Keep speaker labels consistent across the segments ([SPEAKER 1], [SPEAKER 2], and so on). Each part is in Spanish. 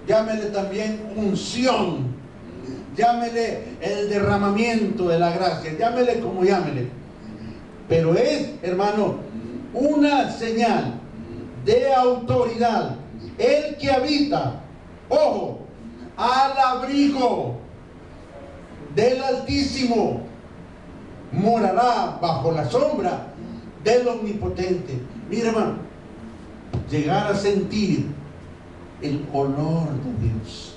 [SPEAKER 1] llámele también unción, llámele el derramamiento de la gracia, llámele como llámele. Pero es, hermano, una señal de autoridad. El que habita, ojo, al abrigo del Altísimo morará bajo la sombra del Omnipotente. Mira, hermano, llegar a sentir el olor de Dios,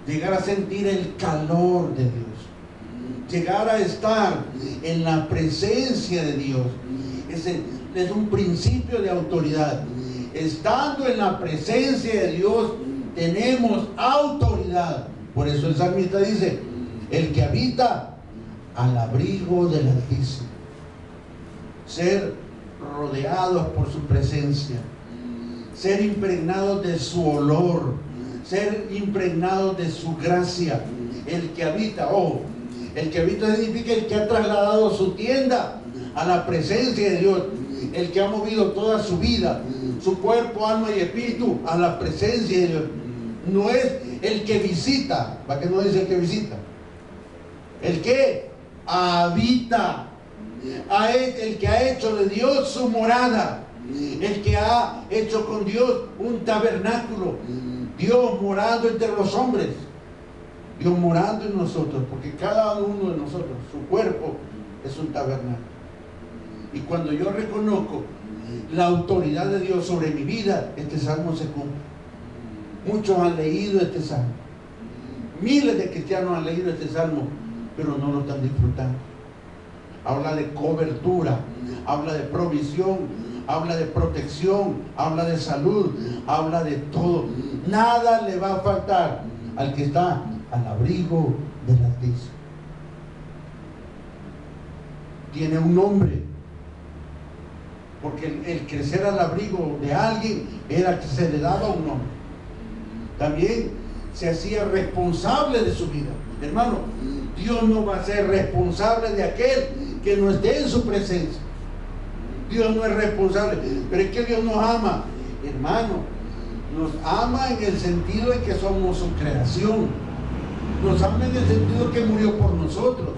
[SPEAKER 1] llegar a sentir el calor de Dios, llegar a estar en la presencia de Dios, es un principio de autoridad. Estando en la presencia de Dios tenemos autoridad. Por eso el salmista dice: el que habita al abrigo del Altísimo. Ser rodeados por su presencia, ser impregnados de su olor, ser impregnados de su gracia. El que habita, ojo, el que habita significa el que ha trasladado su tienda a la presencia de Dios, el que ha movido toda su vida, su cuerpo, alma y espíritu a la presencia de Dios. No es el que visita, ¿para qué no dice el que visita? El que habita, el que ha hecho de Dios su morada, el que ha hecho con Dios un tabernáculo, Dios morando entre los hombres, Dios morando en nosotros, porque cada uno de nosotros, su cuerpo es un tabernáculo. Y cuando yo reconozco la autoridad de Dios sobre mi vida, este salmo se cumple. Muchos han leído este salmo, miles de cristianos han leído este salmo, pero no lo están disfrutando. Habla de cobertura, habla de provisión, habla de protección, habla de salud, habla de todo. Nada le va a faltar al que está al abrigo del Altísimo. Tiene un nombre, porque el crecer al abrigo de alguien era que se le daba un nombre. También se hacía responsable de su vida. Hermano, Dios no va a ser responsable de aquel que no esté en su presencia. Dios no es responsable, pero es que Dios nos ama, hermano. Nos ama en el sentido de que somos su creación, nos ama en el sentido de que murió por nosotros.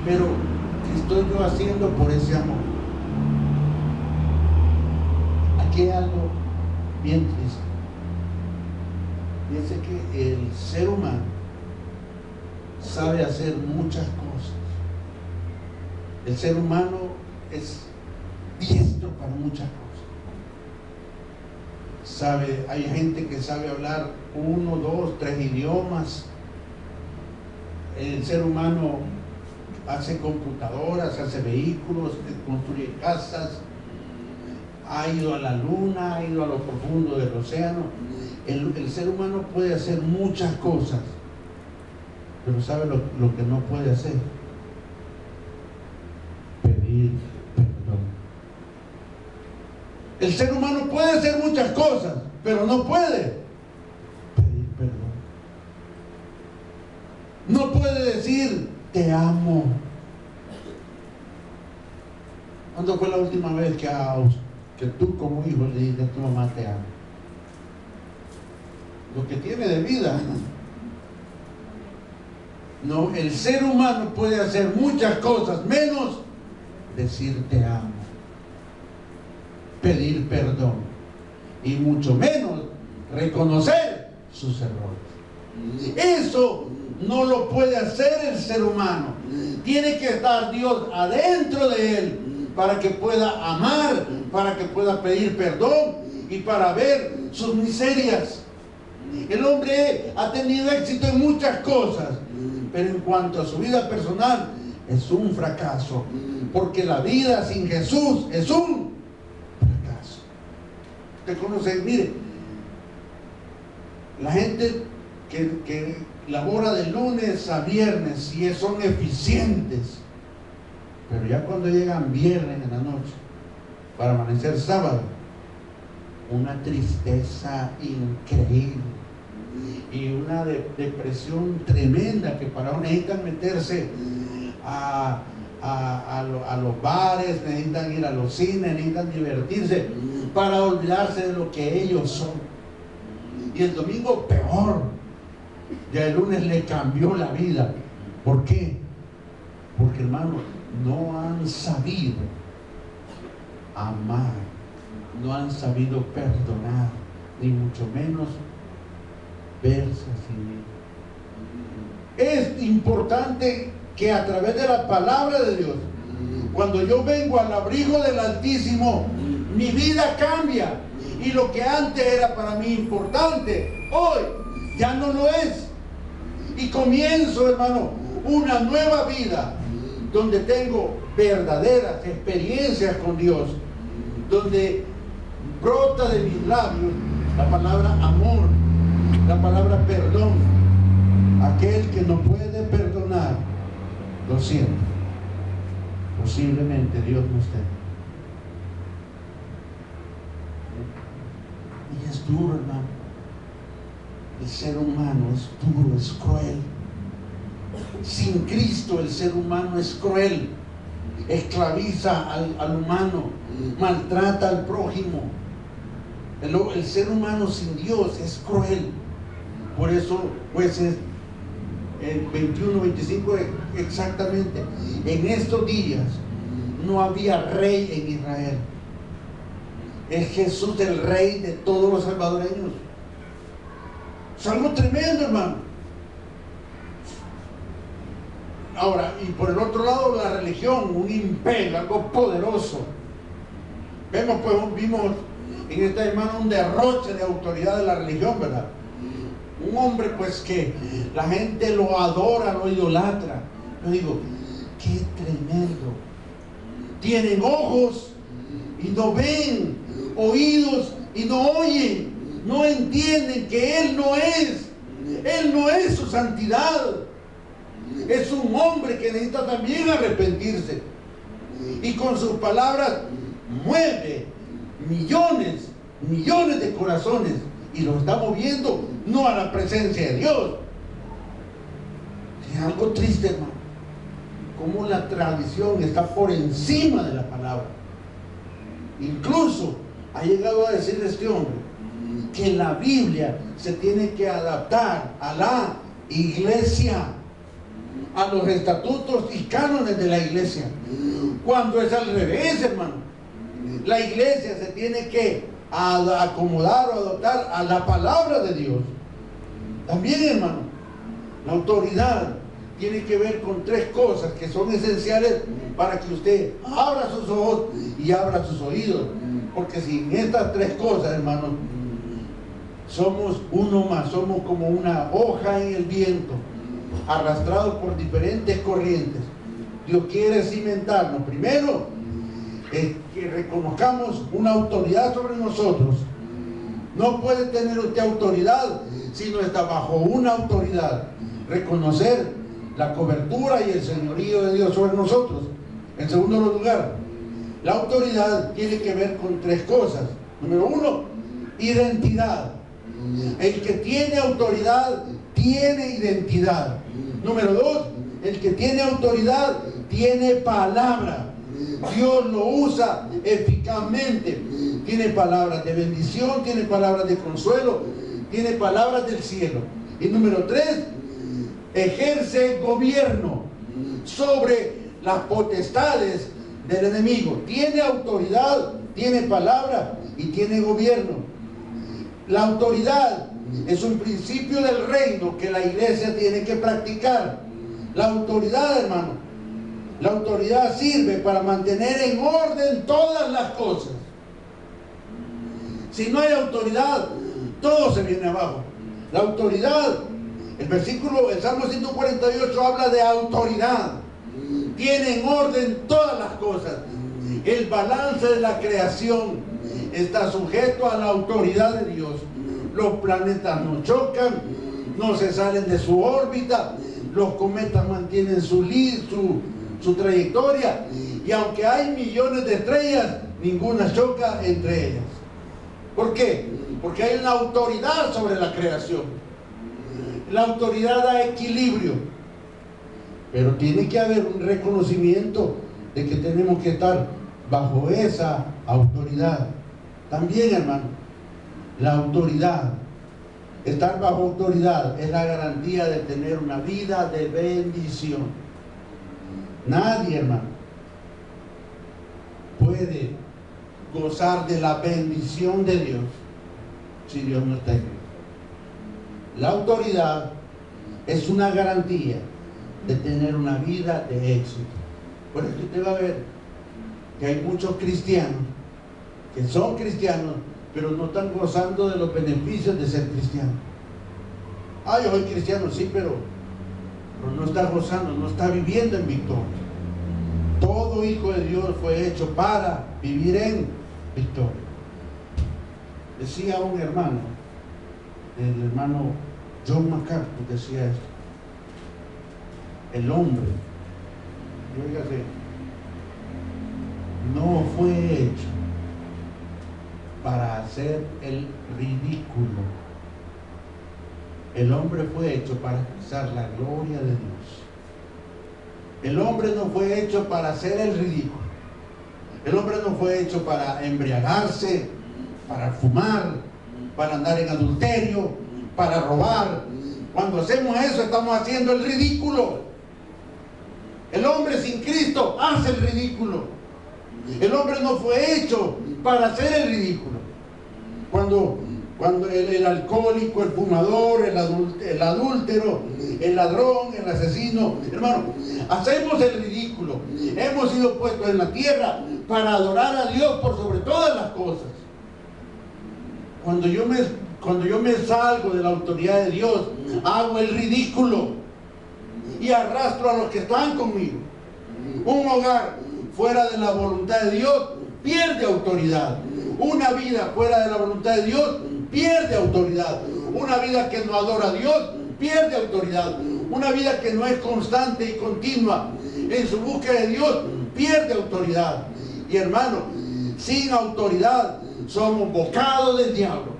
[SPEAKER 1] Pero ¿qué estoy yo haciendo por ese amor? Aquí hay algo bien triste. Fíjense que el ser humano sabe hacer muchas cosas. El ser humano es diestro para muchas cosas. Hay gente que sabe hablar 1, 2, 3 idiomas. El ser humano hace computadoras, hace vehículos, construye casas, ha ido a la luna, ha ido a lo profundo del océano. El ser humano puede hacer muchas cosas, pero ¿sabe lo que no puede hacer? Pedir perdón. El ser humano puede hacer muchas cosas, pero no puede pedir perdón. No puede decir te amo. ¿Cuándo fue la última vez que tú como hijo le dijiste a tu mamá te amo? Lo que tiene de vida. No, el ser humano puede hacer muchas cosas, menos decir te amo, pedir perdón, y mucho menos reconocer sus errores. Eso no lo puede hacer el ser humano. Tiene que estar Dios adentro de él para que pueda amar, para que pueda pedir perdón y para ver sus miserias. El hombre ha tenido éxito en muchas cosas, pero en cuanto a su vida personal es un fracaso, porque la vida sin Jesús es un fracaso. Usted conoce, mire, la gente que labora de lunes a viernes y son eficientes, pero ya cuando llegan viernes en la noche para amanecer sábado, una tristeza increíble y una depresión tremenda, que para necesitan meterse a los bares, necesitan ir a los cines, necesitan divertirse para olvidarse de lo que ellos son. Y el domingo peor. Ya el lunes le cambió la vida. ¿Por qué? Porque, hermanos, no han sabido amar, no han sabido perdonar, ni mucho menos verse a sí mismos. Es importante que a través de la palabra de Dios, cuando yo vengo al abrigo del Altísimo, mi vida cambia. Y lo que antes era para mí importante, hoy ya no lo es. Y comienzo, hermano, una nueva vida donde tengo verdaderas experiencias con Dios, donde brota de mis labios la palabra amor, la palabra perdón. Aquel que no puede perdonar, lo siento, posiblemente Dios no esté. Y es duro, hermano. El ser humano es duro, es cruel. Sin Cristo el ser humano es cruel, esclaviza al humano, maltrata al prójimo. El ser humano sin Dios es cruel. Por eso, jueces 21, 25 exactamente, en estos días no había rey en Israel. Es Jesús el rey de todos los salvadoreños. Es algo tremendo, hermano. Ahora, y por el otro lado, la religión, un imperio, algo poderoso. Vimos en esta semana un derroche de autoridad de la religión, ¿verdad? Un hombre, pues, que la gente lo adora, lo idolatra. Yo digo, qué tremendo. Tienen ojos y no ven, oídos y no oyen. No entienden que Él no es su santidad. Es un hombre que necesita también arrepentirse. Y con sus palabras mueve millones de corazones. Y lo estamos viendo, no a la presencia de Dios. Es algo triste, hermano. Como la tradición está por encima de la palabra. Incluso ha llegado a decir este hombre que la Biblia se tiene que adaptar a la iglesia, a los estatutos y cánones de la iglesia, cuando es al revés, hermano. La iglesia se tiene que acomodar o adoptar a la palabra de Dios. También, hermano, la autoridad tiene que ver con tres cosas que son esenciales para que usted abra sus ojos y abra sus oídos. Porque sin estas tres cosas, hermano, somos uno más, somos como una hoja en el viento, arrastrados por diferentes corrientes. Dios quiere cimentarnos. Primero, que reconozcamos una autoridad sobre nosotros. No puede tener usted autoridad si no está bajo una autoridad. Reconocer la cobertura y el señorío de Dios sobre nosotros. En segundo lugar, la autoridad tiene que ver con tres cosas. Número uno, identidad. El que tiene autoridad tiene identidad. Número dos, el que tiene autoridad tiene palabra. Dios lo usa eficazmente. Tiene palabras de bendición, tiene palabras de consuelo, tiene palabras del cielo. Y número tres, ejerce gobierno sobre las potestades del enemigo. Tiene autoridad, tiene palabra y tiene gobierno. La autoridad es un principio del reino que la iglesia tiene que practicar. La autoridad, hermano, la autoridad sirve para mantener en orden todas las cosas. Si no hay autoridad, todo se viene abajo. La autoridad, el Salmo 148 habla de autoridad. Tiene en orden todas las cosas. El balance de la creación está sujeto a la autoridad de Dios. Los planetas no chocan, no se salen de su órbita, los cometas mantienen su trayectoria, y aunque hay millones de estrellas, ninguna choca entre ellas. ¿Por qué? Porque hay una autoridad sobre la creación. La autoridad da equilibrio, pero tiene que haber un reconocimiento de que tenemos que estar bajo esa autoridad. También, hermano, la autoridad Estar bajo autoridad es la garantía de tener una vida de bendición. Nadie, hermano, puede gozar de la bendición de Dios si Dios no está en él. La autoridad es una garantía de tener una vida de éxito. Por eso usted va a ver que hay muchos cristianos que son cristianos, pero no están gozando de los beneficios de ser cristiano. Yo soy cristiano, sí, pero no está gozando, no está viviendo en victoria. Todo hijo de Dios fue hecho para vivir en victoria. Decía un hermano, el hermano John MacArthur, decía esto: el hombre, fíjate, no fue hecho para hacer el ridículo. El hombre fue hecho para expresar la gloria de Dios. El hombre no fue hecho para hacer el ridículo. El hombre no fue hecho para embriagarse, para fumar, para andar en adulterio, para robar. Cuando hacemos eso, estamos haciendo el ridículo. El hombre sin Cristo hace el ridículo. El hombre no fue hecho para hacer el ridículo. Cuando el alcohólico, el fumador, el adúltero, el ladrón, el asesino, hermano, hacemos el ridículo. Hemos sido puestos en la tierra para adorar a Dios por sobre todas las cosas. Cuando yo me salgo de la autoridad de Dios, hago el ridículo y arrastro a los que están conmigo. Un hogar fuera de la voluntad de Dios pierde autoridad. Una vida fuera de la voluntad de Dios pierde autoridad. Una vida que no adora a Dios pierde autoridad. Una vida que no es constante y continua en su búsqueda de Dios pierde autoridad. Y hermano, sin autoridad somos bocados del diablo.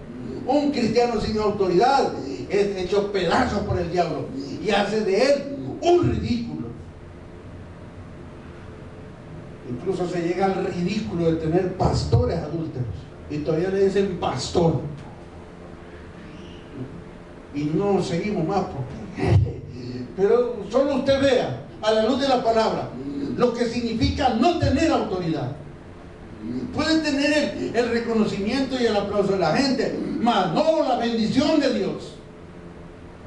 [SPEAKER 1] Un cristiano sin autoridad es hecho pedazos por el diablo y hace de él un ridículo. Incluso se llega al ridículo de tener pastores adúlteros y todavía le dicen pastor. Y no seguimos más porque... Pero solo usted vea, a la luz de la palabra, lo que significa no tener autoridad. Pueden tener el reconocimiento y el aplauso de la gente, mas no la bendición de Dios.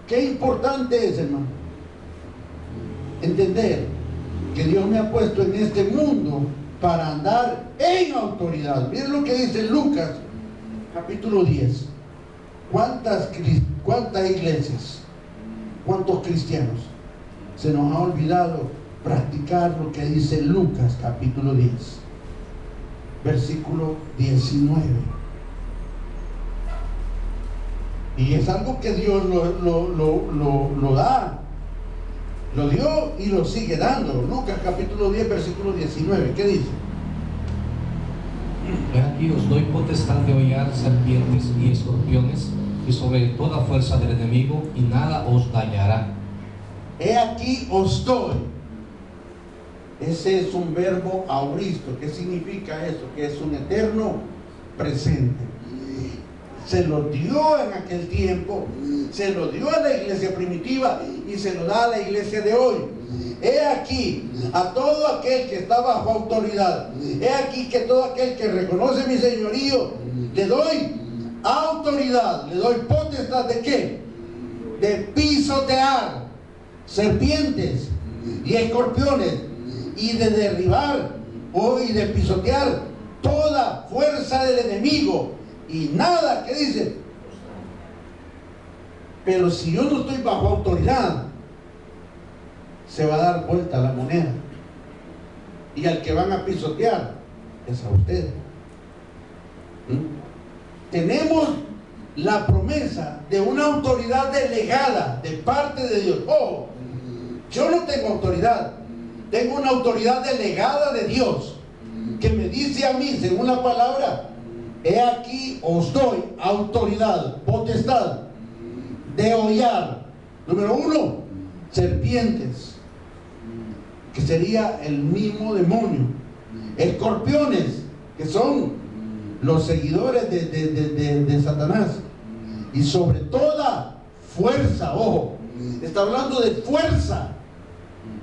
[SPEAKER 1] Qué importante es, hermano, entender que Dios me ha puesto en este mundo para andar en autoridad. Miren lo que dice Lucas, capítulo 10. ¿Cuántas iglesias, cuántos cristianos se nos ha olvidado practicar lo que dice Lucas, capítulo 10, versículo 19? Y es algo que Dios lo da. Lo dio y lo sigue dando. Lucas capítulo 10, versículo 19. ¿Qué dice?
[SPEAKER 2] He aquí os doy potestad de hollar serpientes y escorpiones y sobre toda fuerza del enemigo, y nada os dañará.
[SPEAKER 1] He aquí os doy. Ese es un verbo auristo. ¿Qué significa eso? Que es un eterno presente. Se lo dio en aquel tiempo, se lo dio a la iglesia primitiva y se lo da a la iglesia de hoy. He aquí a todo aquel que está bajo autoridad. He aquí que todo aquel que reconoce mi señorío, le doy autoridad, le doy potestad ¿de qué? De pisotear serpientes y escorpiones y de derribar y de pisotear toda fuerza del enemigo. Y nada, ¿qué dice? Pero si yo no estoy bajo autoridad, se va a dar vuelta la moneda. Y al que van a pisotear es a ustedes. Tenemos la promesa de una autoridad delegada de parte de Dios. Oh, yo no tengo autoridad. Tengo una autoridad delegada de Dios que me dice a mí, según la palabra: he aquí os doy autoridad, potestad de hollar, número 1, serpientes, que sería el mismo demonio, escorpiones, que son los seguidores de Satanás, y sobre toda fuerza, ojo, está hablando de fuerza,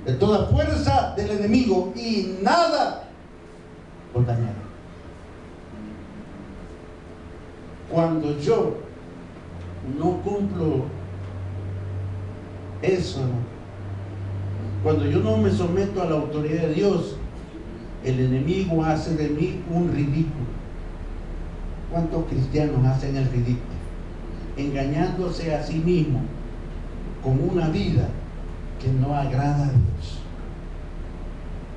[SPEAKER 1] de toda fuerza del enemigo, y nada os dañará. Cuando yo no cumplo eso, cuando yo no me someto a la autoridad de Dios, el enemigo hace de mí un ridículo. ¿Cuántos cristianos hacen el ridículo? Engañándose a sí mismo con una vida que no agrada a Dios.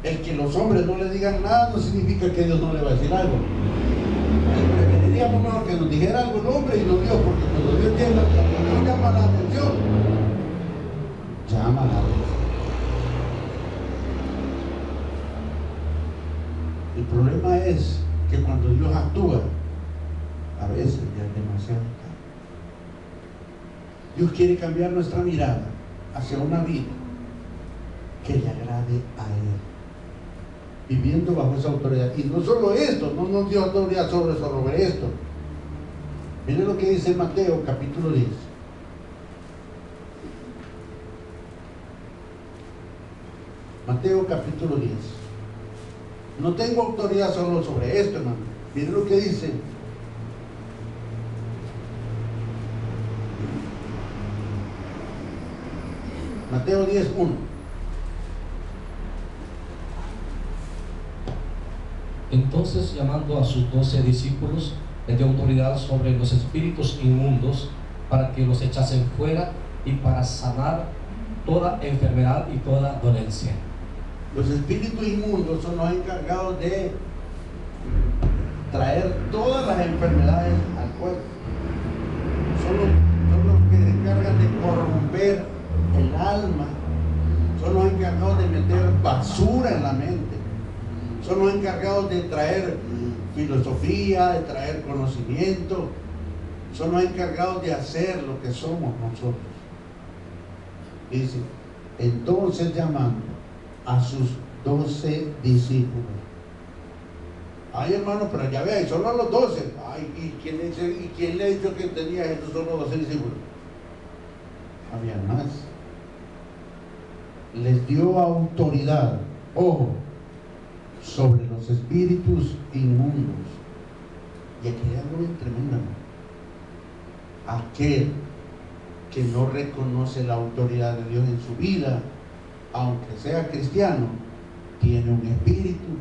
[SPEAKER 1] El que los hombres no le digan nada no significa que Dios no le va a decir algo. Preferiríamos mejor que nos dijera algo el hombre y no Dios, porque cuando Dios llama la atención, llama la atención. El problema es que cuando Dios actúa, a veces ya es demasiado tarde. Dios quiere cambiar nuestra mirada hacia una vida que le agrade a Él, viviendo bajo esa autoridad. Y no solo esto, no nos dio autoridad sobre esto. Miren lo que dice Mateo capítulo 10. Mateo capítulo 10. No tengo autoridad solo sobre esto, hermano. Miren lo que dice. Mateo 10, 1.
[SPEAKER 2] Entonces, llamando a sus 12 discípulos, les dio autoridad sobre los espíritus inmundos para que los echasen fuera y para sanar toda enfermedad y toda dolencia.
[SPEAKER 1] Los espíritus inmundos son los encargados de traer todas las enfermedades al cuerpo. Son los que se encargan de corromper el alma. Son los encargados de meter basura en la mente. Son los encargados de traer filosofía, de traer conocimiento. Son los encargados de hacer lo que somos nosotros. Dice, entonces llamando a sus 12 discípulos. Ay, hermano, pero ya vean, solo a los 12. Ay, ¿y quién le ha dicho que tenía Jesús solo 12 discípulos? Había más. Les dio autoridad, ojo, sobre los espíritus inmundos. Y aquí hay algo bien tremendo. Aquel que no reconoce la autoridad de Dios en su vida, aunque sea cristiano, tiene un espíritu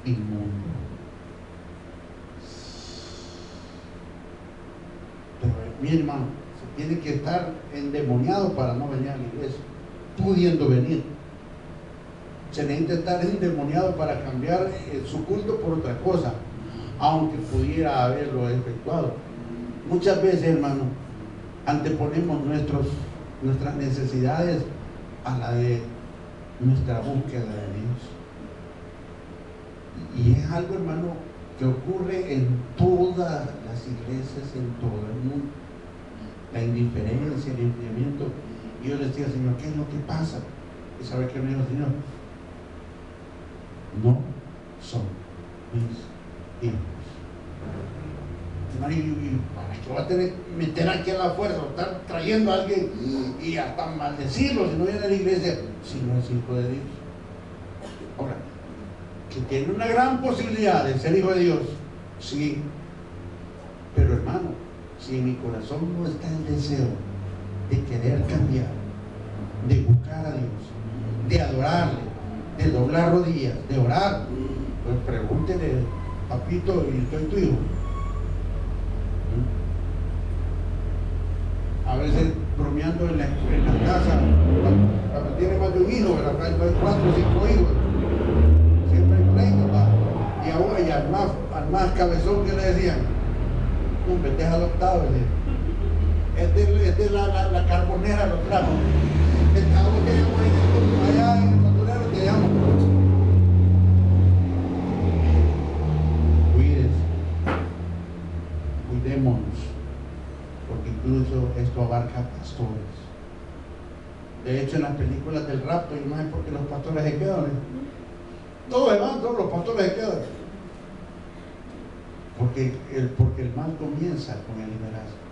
[SPEAKER 1] inmundo. Pero mi hermano, se tiene que estar endemoniado para no venir a la iglesia, pudiendo venir. Se necesita estar endemoniado para cambiar su culto por otra cosa, aunque pudiera haberlo efectuado. Muchas veces, hermano, anteponemos nuestras necesidades a la de nuestra búsqueda de Dios. Y es algo, hermano, que ocurre en todas las iglesias, en todo el mundo. La indiferencia, el enfriamiento. Y yo le decía, Señor, ¿qué es lo que pasa? Y sabe que me dijo, Señor, no son mis hijos. Y para que voy a tener que meter aquí a la fuerza, o estar trayendo a alguien y hasta maldecirlo si no viene a la iglesia, si no es hijo de Dios. Ahora, que tiene una gran posibilidad de ser hijo de Dios, sí, pero hermano, si en mi corazón no está el deseo de querer cambiar, de buscar a Dios, de adorarle, de doblar rodillas, de orar, pues pregúntele, papito, ¿y soy tu hijo? A veces bromeando en la casa, cuando tiene más de un hijo, hay 4 o 5 hijos, siempre hay pleito, y ahora y al más cabezón que le decían, vete adoptado, es la carbonera lo trajo, allá en el maturero te llamo. Cuidémonos, porque incluso esto abarca pastores. De hecho, en las películas del rapto, yo no sé por qué los pastores se quedan, todos se van, todos los pastores se quedan, porque el mal comienza con el liderazgo.